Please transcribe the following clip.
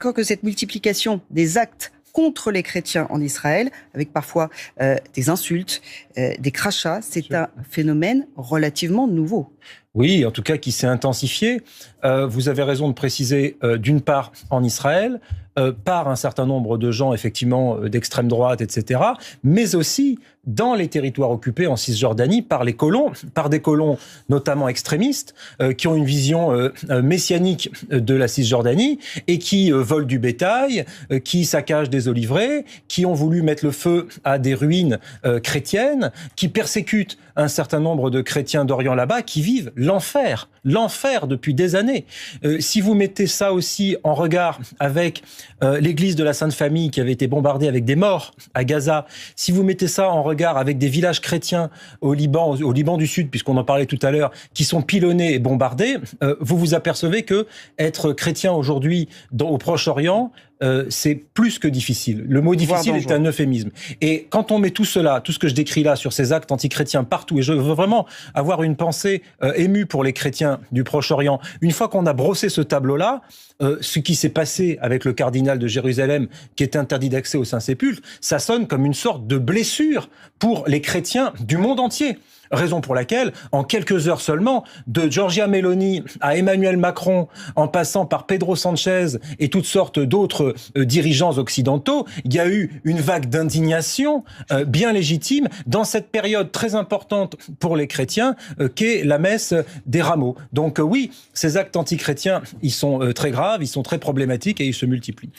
Quand que cette multiplication des actes contre les chrétiens en Israël, avec parfois des insultes, des crachats, c'est un phénomène relativement nouveau. Oui, en tout cas qui s'est intensifié. Vous avez raison de préciser, d'une part en Israël, par un certain nombre de gens effectivement d'extrême droite, etc., mais aussi dans les territoires occupés en Cisjordanie par les colons, par des colons notamment extrémistes, qui ont une vision messianique de la Cisjordanie et qui volent du bétail, qui saccagent des oliveraies, qui ont voulu mettre le feu à des ruines chrétiennes, qui persécutent un certain nombre de chrétiens d'Orient là-bas, qui vivent l'enfer depuis des années. Si vous mettez ça aussi en regard avec l'église de la Sainte Famille qui avait été bombardée avec des morts à Gaza, si vous mettez ça en regard avec des villages chrétiens au Liban du Sud, puisqu'on en parlait tout à l'heure, qui sont pilonnés et bombardés, vous vous apercevez que être chrétien aujourd'hui au Proche-Orient, c'est plus que difficile. Le mot difficile est un euphémisme. Et quand on met tout cela, tout ce que je décris là sur ces actes antichrétiens partout, et je veux vraiment avoir une pensée émue pour les chrétiens du Proche-Orient, une fois qu'on a brossé ce tableau-là, ce qui s'est passé avec le cardinal de Jérusalem qui est interdit d'accès au Saint-Sépulcre, ça sonne comme une sorte de blessure pour les chrétiens du monde entier. Raison pour laquelle, en quelques heures seulement, de Giorgia Meloni à Emmanuel Macron, en passant par Pedro Sanchez et toutes sortes d'autres dirigeants occidentaux, il y a eu une vague d'indignation bien légitime dans cette période très importante pour les chrétiens qu'est la messe des rameaux. Donc oui, ces actes antichrétiens, ils sont très graves, ils sont très problématiques et ils se multiplient.